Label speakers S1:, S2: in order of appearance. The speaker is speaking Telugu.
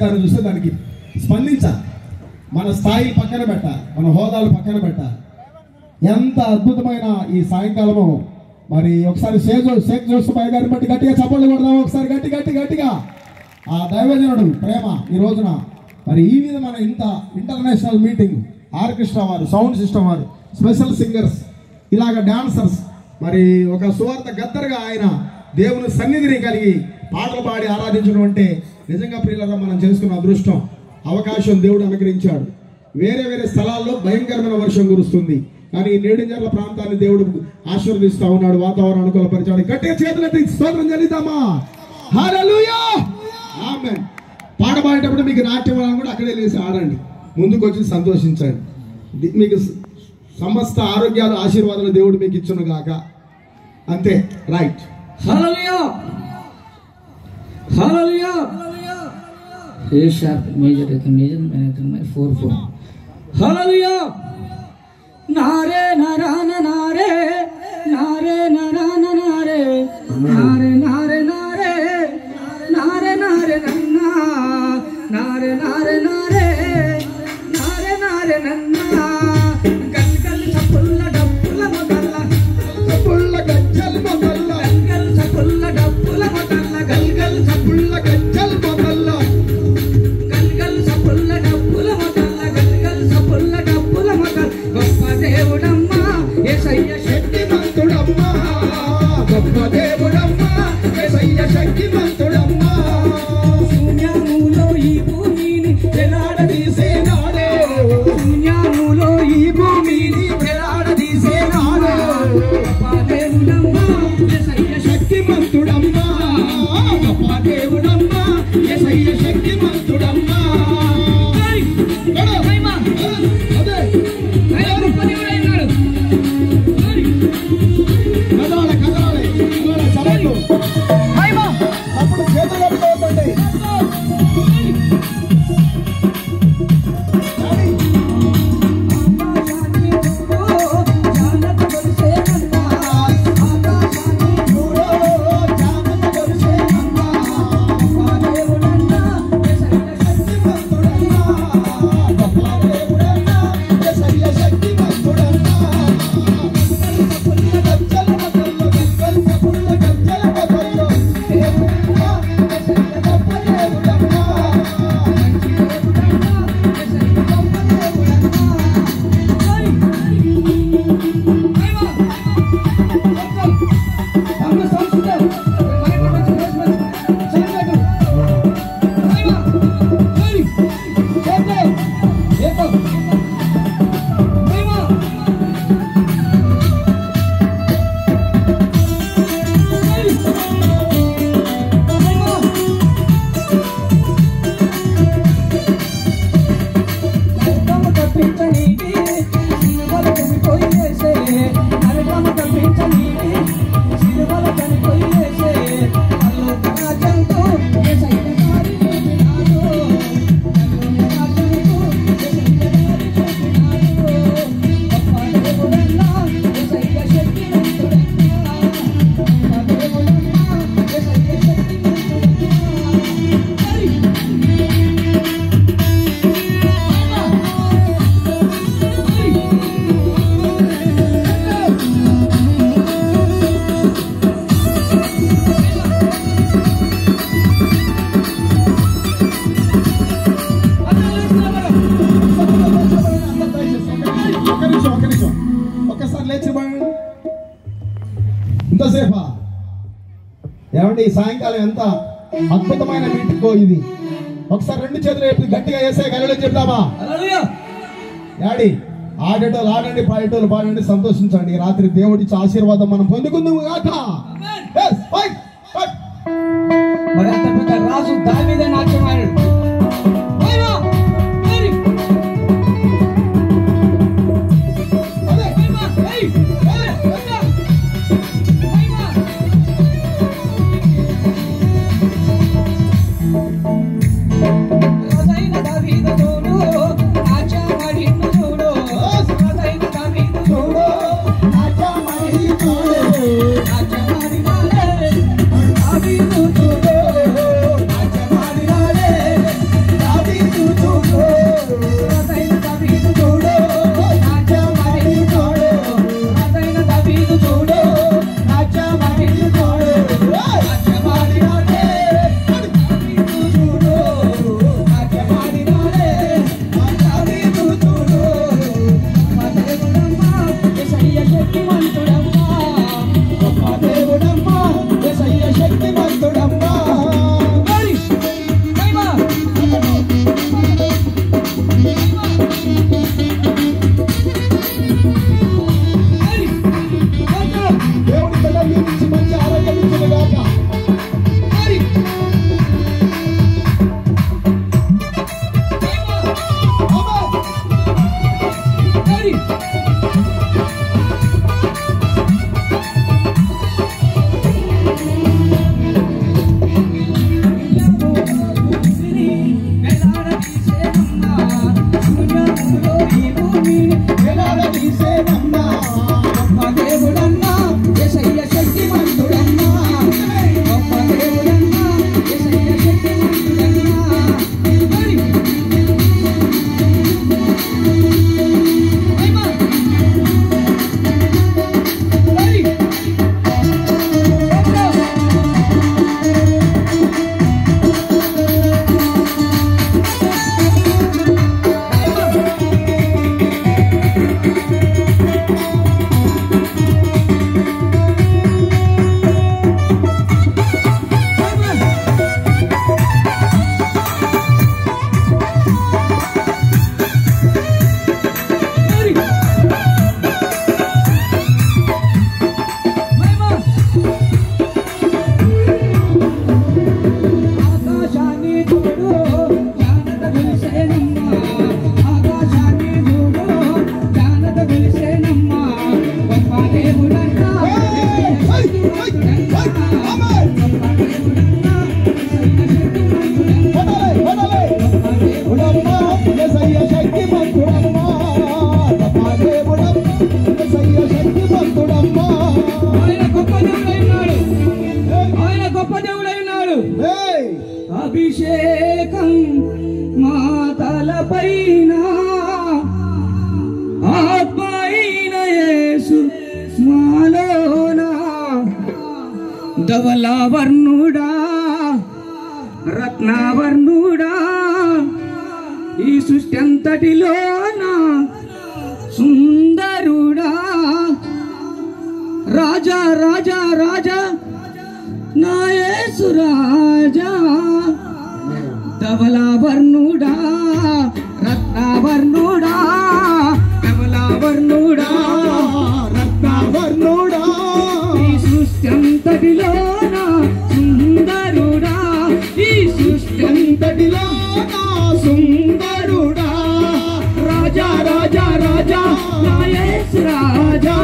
S1: చూస్తే దానికి స్పందించాలి. మన స్థాయి పక్కన పెట్టాలి, మన హోదాలు పక్కన పెట్టాలి. ఎంత అద్భుతమైన ఈ సాయంకాలము. మరి ఒకసారి షేక్ జోసెఫ్ గారిని బట్టి గట్టిగా చప్పట్లు కొడదాం. ఒకసారి గట్టిగా ఆ దైవజనుడు ప్రేమ ఈ రోజున మరి ఈ విధమైన ఇంత ఇంటర్నేషనల్ మీటింగ్, ఆర్కెస్ట్రా వారు, సౌండ్ సిస్టమ్ వారు, స్పెషల్ సింగర్స్, ఇలాగ డాన్సర్స్, మరి ఒక సువార్త గద్దరుగా ఆయన దేవుని సన్నిధిని కలిగి పాటలు పాడి ఆరాధించడం అంటే నిజంగా ప్రియులారా మనం చేసుకున్న అదృష్టం, అవకాశం దేవుడు అనుగ్రహించాడు. వేరే స్థలాల్లో భయంకరమైన వర్షం కురుస్తుంది, కానీ ఈ నేడుంజర్ల ప్రాంతాన్ని దేవుడు ఆశీర్వదిస్తా ఉన్నాడు, వాతావరణం అనుకూలపరిచాడు. గట్టిగా చేతులెత్తి స్తోత్రం చెల్లిద్దామా? హల్లెలూయా, ఆమేన్. పాట పాడేటప్పుడు మీకు నాట్యం వలన కూడా అక్కడే లేసి ఆడండి, ముందుకు వచ్చి సంతోషించండి. మీకు సమస్త ఆరోగ్యాలు, ఆశీర్వాదాలు దేవుడు మీకు ఇచ్చును గాక. అంతే, రైట్.
S2: హల్లెలూయా, హల్లెలూయా. ఏ షార్ప్ మేజర్ అయితే మేజర్, 4/4. హల్లెలూయా. నారే నరాన నారే నారే నరాన నారే నారే నారే నారే నారే నారే నన్నా నారే నారే నారే నారే నారే నన్నా గల్ గల్ చప్పుల్ల డప్పుల మొదల్ల చప్పుల్ల గజ్జల్ మొదల్ల గల్ గల్ చప్పుల్ల డప్పుల మొదల్ల గల్ గల్ చప్పుల్ల గజ్జల్ మొదల్ల గల్ గల్ చప్పుల్ల డప్పుల మొదల్ల గల్ గల్ చప్పుల్ల డప్పుల మొదల్ల గొప్ప దేవుడమ్మా యేసయ్య శక్తిమంతుడమ్మా, గొప్ప దేవుడమ్మా యేసయ్య శక్తిమంతుడమ్మా. శూన్యములో ఈ భూమిని వేలాడదీసేనాడే, శూన్యములో ఈ భూమిని వేలాడదీసేనాడే. గొప్ప దేవుడమ్మా యేసయ్య శక్తిమంతుడమ్మా, గొప్ప దేవుడమ్మా యేసయ్య శక్తిమంతుడమ్మా.
S1: అప్పుడు చేతులు కట్టుకోవద్దండి. ఒక్కసారి లేచి ఇంతసేపా ఏమంటే ఈ సాయంకాలం ఎంత అద్భుతమైన మీటింగో ఇది. ఒకసారి రెండు చేతులు చెప్పి గట్టిగా వేసే గలలో చెప్తామా? డాడీ ఆడేటోళ్ళు ఆడండి, పాడేటోళ్ళు పాడండి, సంతోషించండి. రాత్రి దేవుడిచ్చి ఆశీర్వాదం మనం పొందుకుందాం గాక.
S2: మరి అంత పెద్ద రాజు దావీదే నాట్యం ఆడాడు.
S1: Happy
S2: ధవలావర్ణుడా రత్నావర్ణుడా ఈ సృష్టి అంతటిలోన సుందరుడా రాజా రాజా రాజా నా యేసు రాజా ధవలావర్ణుడా రత్నావర్ణుడా ధవలావర్ణుడా
S1: రత్నావర్ణుడా
S2: ఈ సృష్టి అంతటిలోన సుందరుడా ఈ సృష్టి
S1: అంతటిలోన సుందరుడా
S2: రాజా రాజా రాజా నా యేసు రాజా